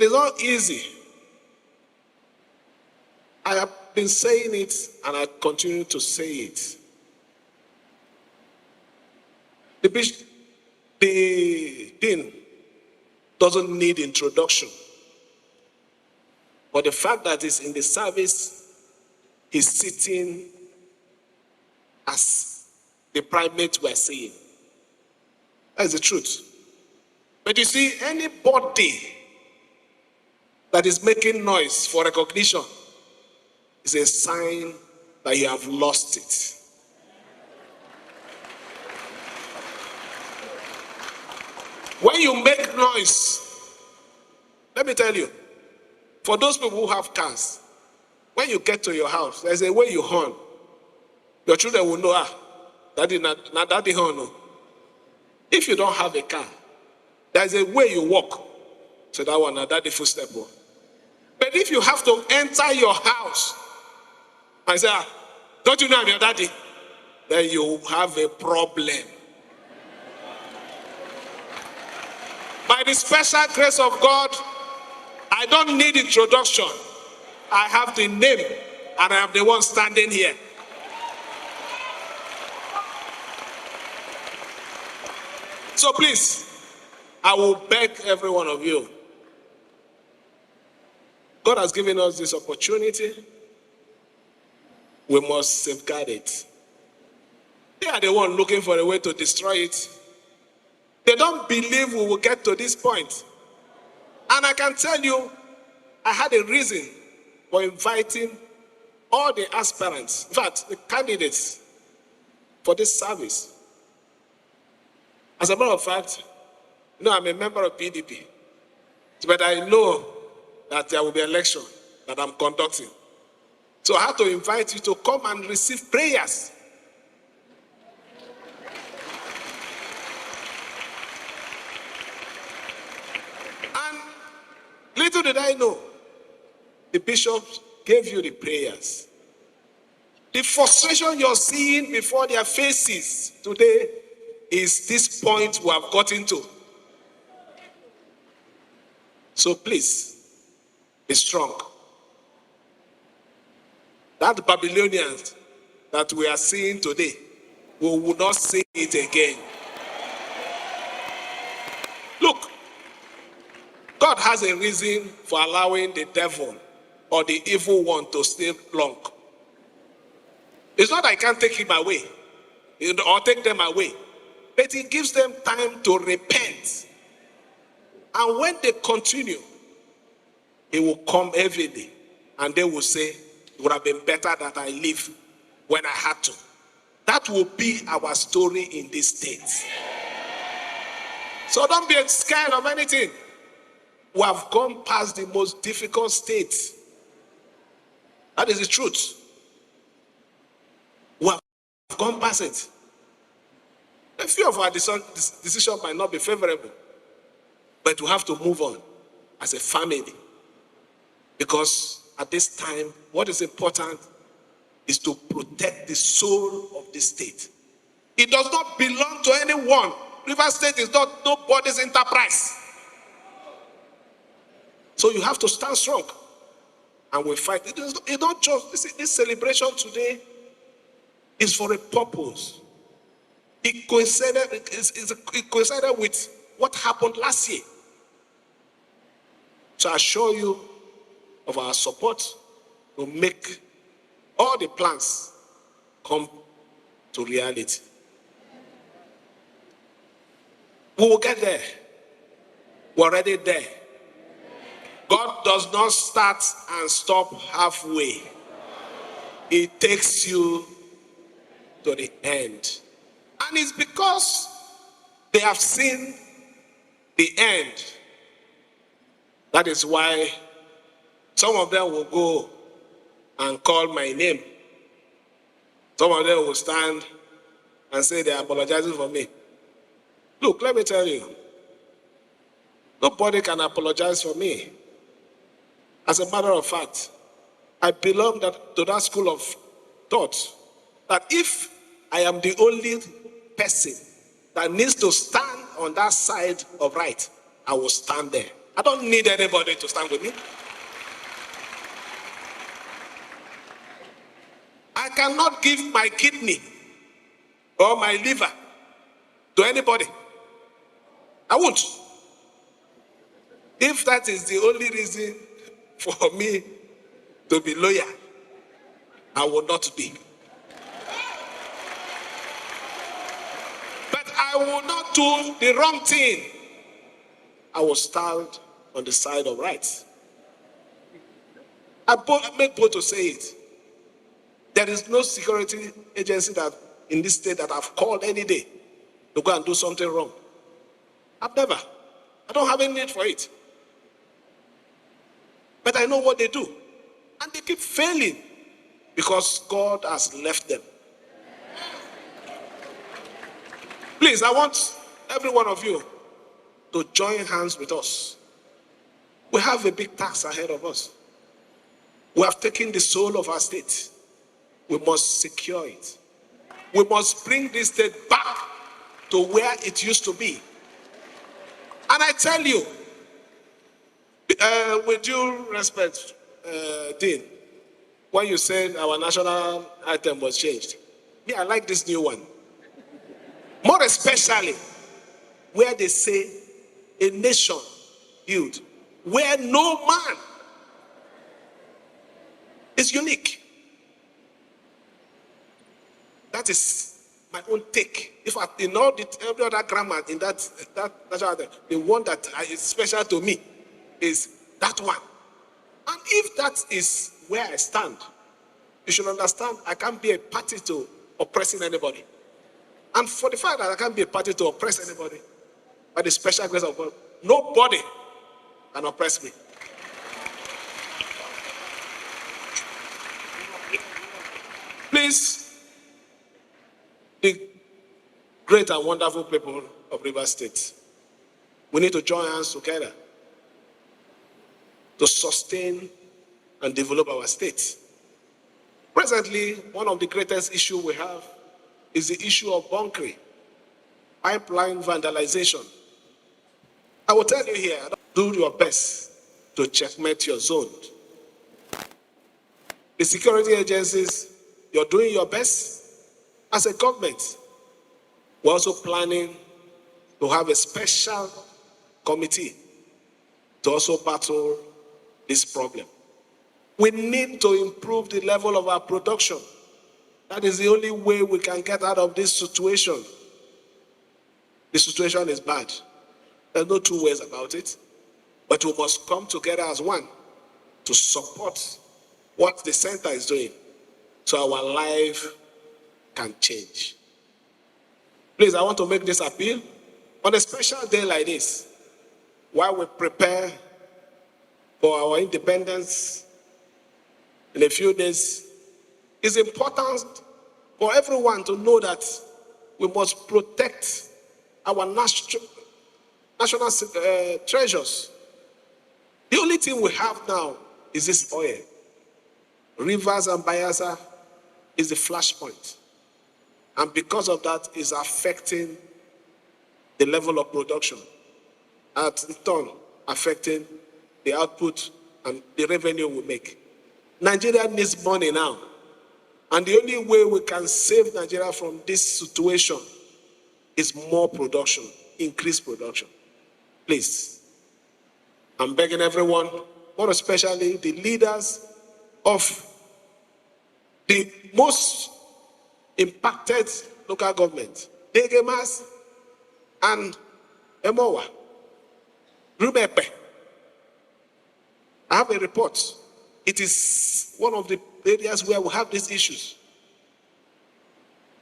It is not easy. I have been saying it and I continue to say it. The dean doesn't need introduction. But the fact that he's in the service, he's sitting as the primate we're seeing. That's the truth. But you see, anybody that is making noise for recognition is a sign that you have lost it. When you make noise, let me tell you, for those people who have cars, when you get to your house, there's a way you horn. Your children will know, daddy, not daddy horn. No. If you don't have a car, there's a way you walk. So that one, daddy footstep. But if you have to enter your house and say, don't you know I'm your daddy? Then you have a problem. By the special grace of God, I don't need introduction. I have the name and I am the one standing here. So please, I will beg every one of you. God has given us this opportunity. We must safeguard it. They are the one looking for a way to destroy it. They don't believe we will get to this point. And I can tell you, I had a reason for inviting all the aspirants, in fact, the candidates for this service. As a matter of fact, I'm a member of PDP, but I know that there will be an election that I'm conducting. So I have to invite you to come and receive prayers. And little did I know, the bishop gave you the prayers. The frustration you're seeing before their faces today is this point we have gotten to. So please, be strong. That Babylonians that we are seeing today, we will not see it again. Look, God has a reason for allowing the devil or the evil one to stay long. It's not I can't take him away or take them away, but he gives them time to repent. And when they continue, he will come heavily and they will say, it would have been better that I live when I had to. That will be our story in this state. So don't be scared of anything. We have gone past the most difficult state. That is the truth. We have gone past it. A few of our decisions might not be favorable, but we have to move on as a family. Because at this time, what is important is to protect the soul of the state. It does not belong to anyone. River State is not nobody's enterprise. So you have to stand strong. And we fight. It's not just, this celebration today is for a purpose. It coincided with what happened last year. So I assure you of our support to make all the plans come to reality. We will get there. We're already there. God does not start and stop halfway. It takes you to the end. And it's because they have seen the end. That is why some of them will go and call my name. Some of them will stand and say they are apologizing for me. Look, let me tell you, nobody can apologize for me. As a matter of fact, I belong to that school of thought that if I am the only person that needs to stand on that side of right, I will stand there. I don't need anybody to stand with me. I cannot give my kidney or my liver to anybody. I won't. If that is the only reason for me to be loyal, I will not be. But I will not do the wrong thing. I will stand on the side of right. I make bold to say it. There is no security agency that in this state that I've called any day to go and do something wrong. I've never. I don't have any need for it. But I know what they do. And they keep failing because God has left them. Please, I want every one of you to join hands with us. We have a big task ahead of us. We have taken the soul of our state. We must secure it. We must bring this state back to where it used to be. And I tell you, with due respect, Dean, when you said our national item was changed, me, I like this new one. More especially where they say a nation built where no man is unique. That is my own take. If I, in all the, every other grammar in that the one that is special to me is that one. And if that is where I stand, you should understand I can't be a party to oppressing anybody. And for the fact that I can't be a party to oppress anybody, by the special grace of God, nobody can oppress me. Please, the great and wonderful people of Rivers State, we need to join hands together to sustain and develop our state. Presently, one of the greatest issues we have is the issue of bunkering, pipeline vandalization. I will tell you here, do your best to checkmate your zone. The security agencies, you're doing your best. As a government, we're also planning to have a special committee to also battle this problem. We need to improve the level of our production. That is the only way we can get out of this situation. The situation is bad. There's no two ways about it. But we must come together as one to support what the center is doing so our life can change. Please, I want to make this appeal. On a special day like this, while we prepare for our independence in a few days, it's important for everyone to know that we must protect our national treasures. The only thing we have now is this oil. Rivers and Bayelsa is the flashpoint. And because of that, is affecting the level of production. At in turn, affecting the output and the revenue we make. Nigeria needs money now. And the only way we can save Nigeria from this situation is more production, increased production. Please, I'm begging everyone, more especially the leaders of the most impacted local government, Degemas and Emowa, Rumepe. I have a report. It is one of the areas where we have these issues.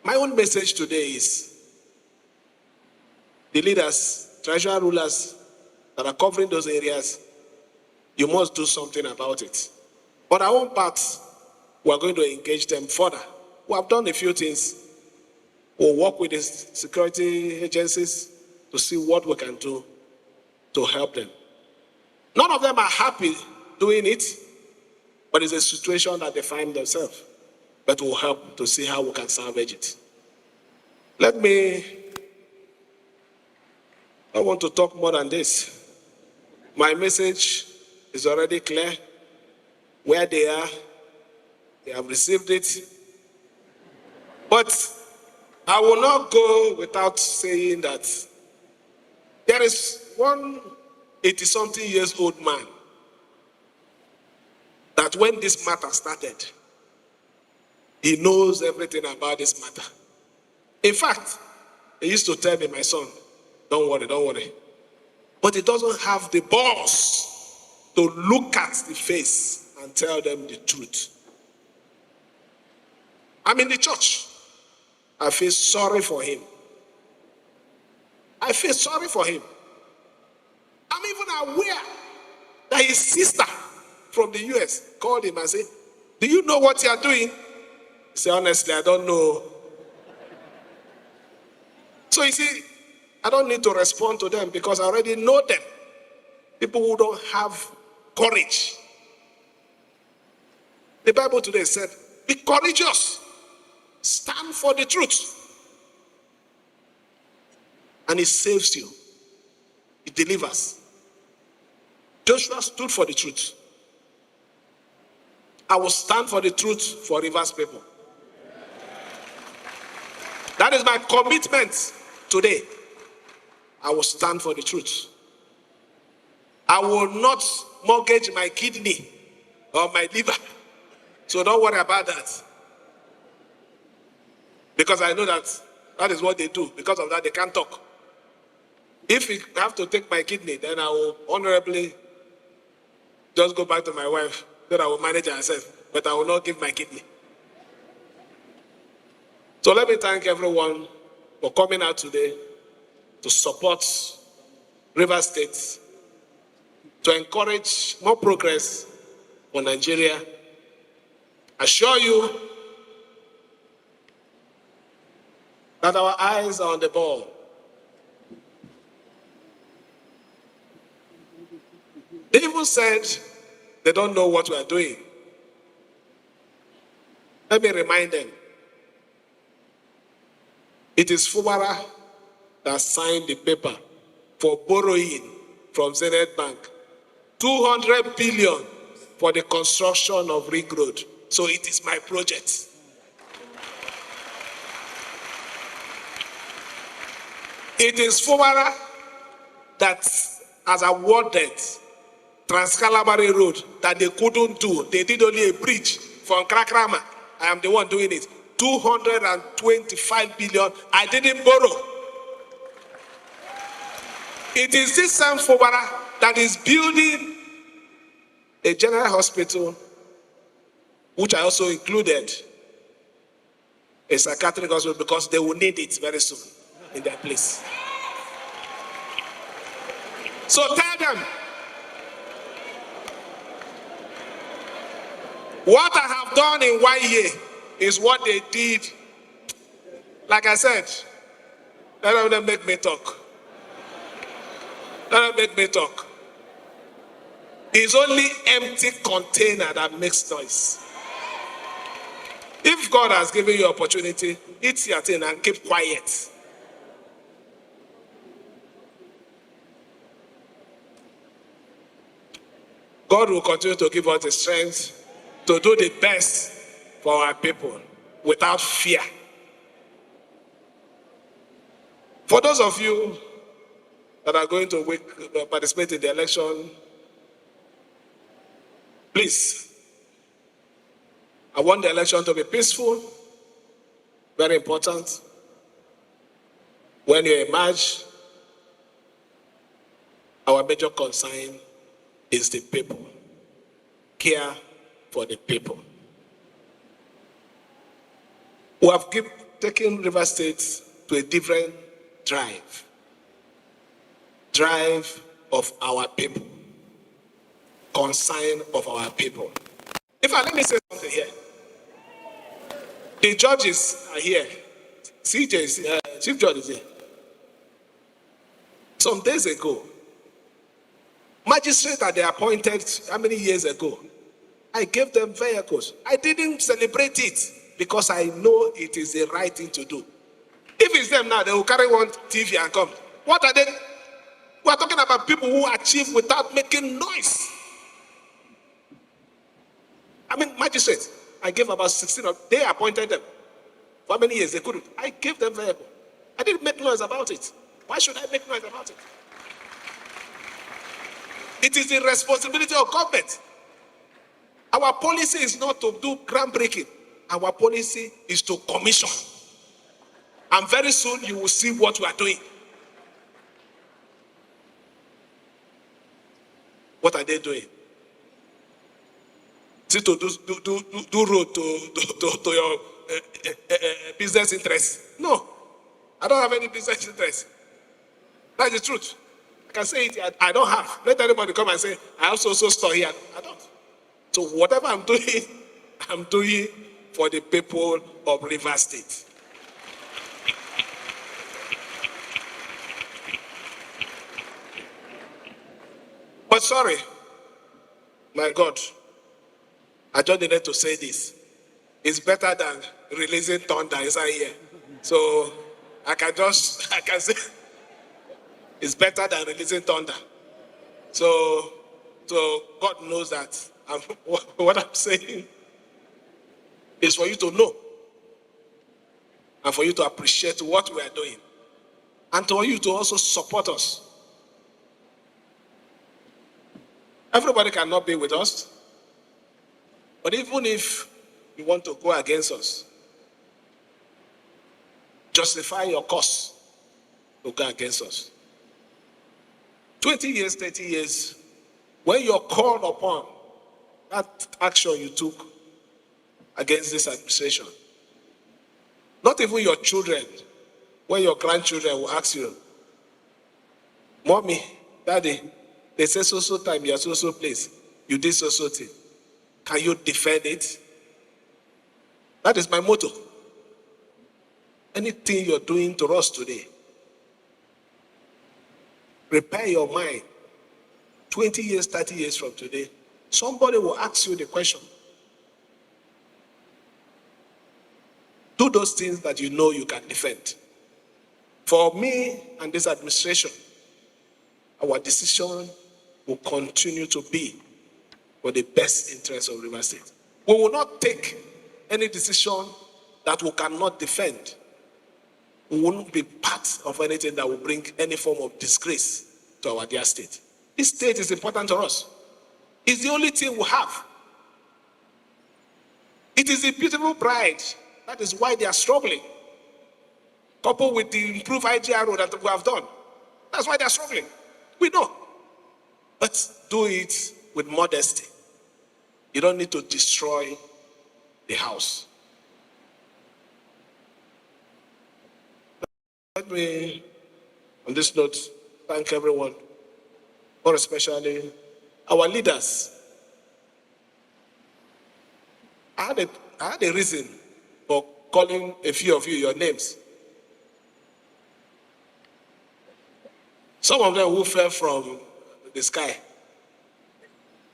My own message today is the leaders, traditional rulers that are covering those areas, you must do something about it. But our own part, we are going to engage them further. We have done a few things. We'll work with the security agencies to see what we can do to help them. None of them are happy doing it, but it's a situation that they find themselves. But we'll help to see how we can salvage it. I want to talk more than this. My message is already clear. Where they are, they have received it. But I will not go without saying that there is one 80-something years old man that when this matter started, he knows everything about this matter. In fact, he used to tell me, my son, don't worry, don't worry. But he doesn't have the balls to look at the face and tell them the truth. I'm in the church. I feel sorry for him. I feel sorry for him. I'm even aware that his sister from the US called him and said, do you know what you are doing? He said, honestly, I don't know. So you see, I don't need to respond to them because I already know them. People who don't have courage. The Bible today said, be courageous. Stand for the truth. And it saves you. It delivers. Joshua stood for the truth. I will stand for the truth for Rivers people. That is my commitment today. I will stand for the truth. I will not mortgage my kidney or my liver. So don't worry about that. Because I know that that is what they do. Because of that, they can't talk. If I have to take my kidney, then I will honorably just go back to my wife, that I will manage herself, but I will not give my kidney. So let me thank everyone for coming out today to support Rivers State, to encourage more progress for Nigeria. I assure you that our eyes are on the ball. They even said they don't know what we are doing. Let me remind them. It is Fubara that signed the paper for borrowing from Zenith Bank 200 billion for the construction of Ring Road. So it is my project. It is Fubara that has awarded Trans-Calabari Road that they couldn't do. They did only a bridge from Krakrama. I am the one doing it. 225 billion. I didn't borrow. It is this same Fubara that is building a general hospital, which I also included a psychiatric hospital because they will need it very soon in their place. So tell them, what I have done in 1 year is what they did. Like I said, let them make me talk. Let them make me talk. It's only empty container that makes noise. If God has given you opportunity, eat your thing and keep quiet. God will continue to give us the strength to do the best for our people without fear. For those of you that are going to participate in the election, please, I want the election to be peaceful, very important. When you emerge, our major concern is the people. Care for the people. We have taken Rivers State to a different drive. Drive of our people. Concern of our people. In fact, let me say something here. The judges are here. CJ, Chief Judge is here. Some days ago, magistrates that they appointed how many years ago, I gave them vehicles. I didn't celebrate it because I know it is the right thing to do. If it's them now, they will carry one TV and come. What are they? We are talking about people who achieve without making noise. I mean, magistrates, I gave about 16 of them. They appointed them. For how many years they couldn't? I gave them vehicle. I didn't make noise about it. Why should I make noise about it? It is the responsibility of government. Our policy is not to do groundbreaking. Our policy is to commission. And very soon you will see what we are doing. What are they doing? Is it to do road to your business interest? No, I don't have any business interest. That's the truth. I can say it. I don't have. Let anybody come and say, I also store here. I don't. So whatever I'm doing for the people of River State. But sorry, my God, I just needed to say this. It's better than releasing thunder inside here. So I can say it's better than releasing thunder. So God knows that what I'm saying is for you to know and for you to appreciate what we are doing and for you to also support us. Everybody cannot be with us, but even if you want to go against us, justify your cause to go against us. 20 years, 30 years, when you're called upon, that action you took against this administration, not even your children, when your grandchildren will ask you, Mommy, Daddy, they say so time, you are so place, you did so thing. Can you defend it? That is my motto. Anything you're doing to us today, prepare your mind. 20 years, 30 years from today, somebody will ask you the question. Do those things that you know you can defend. For me and this administration, our decision will continue to be for the best interest of River State. We will not take any decision that we cannot defend. We won't be part of anything that will bring any form of disgrace to our dear state. This state is important to us. It's the only thing we have. It is a beautiful pride. That is why they are struggling. Coupled with the improved IGR that we have done. That's why they are struggling. We know. But do it with modesty. You don't need to destroy the house. Let me, on this note, thank everyone, more especially our leaders. I had a reason for calling a few of you your names. Some of them who fell from the sky.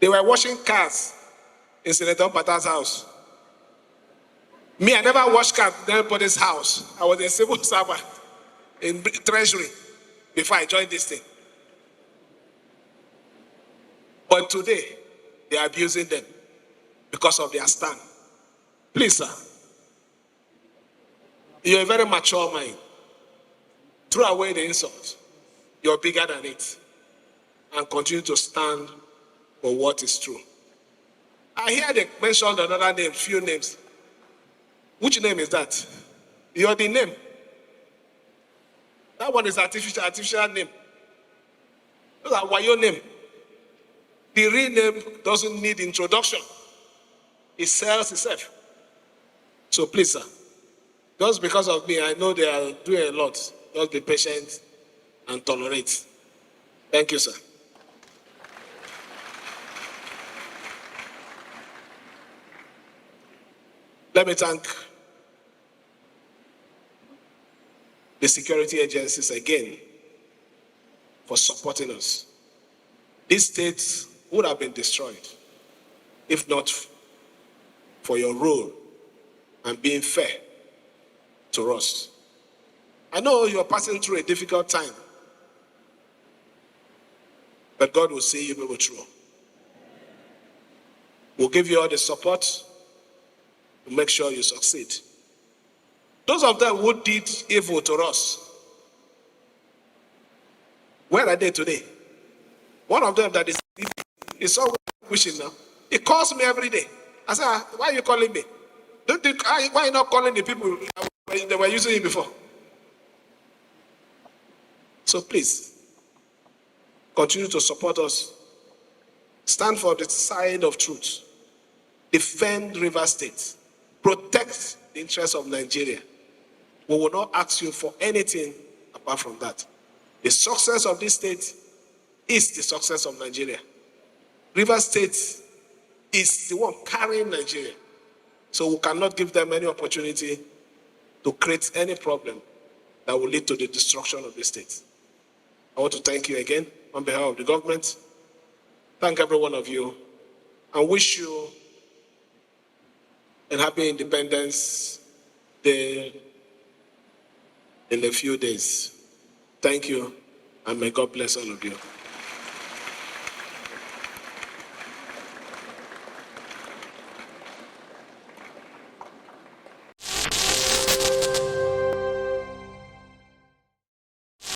They were washing cars in Senator Pata's house. Me, I never washed cars in anybody's house. I was a civil servant in Treasury before I joined this thing. But today, they are abusing them because of their stand. Please, sir, you're a very mature mind. Throw away the insult. You're bigger than it. And continue to stand for what is true. I hear they mentioned another name, few names. Which name is that? You're the name. That one is artificial name. Those are Wayo name. The real name doesn't need introduction. It sells itself. So please, sir, just because of me, I know they are doing a lot. Just be patient and tolerate. Thank you, sir. Let me thank the security agencies again for supporting us. This state would have been destroyed if not for your role and being fair to us. I know you're passing through a difficult time. But God will see you people through. We'll give you all the support to make sure you succeed. Those of them who did evil to us, where are they today? One of them that is always wishing now. He calls me every day. I say, why are you calling me? Why are you not calling the people that were using it before? So please, continue to support us. Stand for the side of truth. Defend River State. Protect the interests of Nigeria. We will not ask you for anything apart from that. The success of this state is the success of Nigeria. River State is the one carrying Nigeria. So we cannot give them any opportunity to create any problem that will lead to the destruction of the state. I want to thank you again on behalf of the government. Thank every one of you and wish you a happy Independence Day in a few days. Thank you, and may God bless all of you.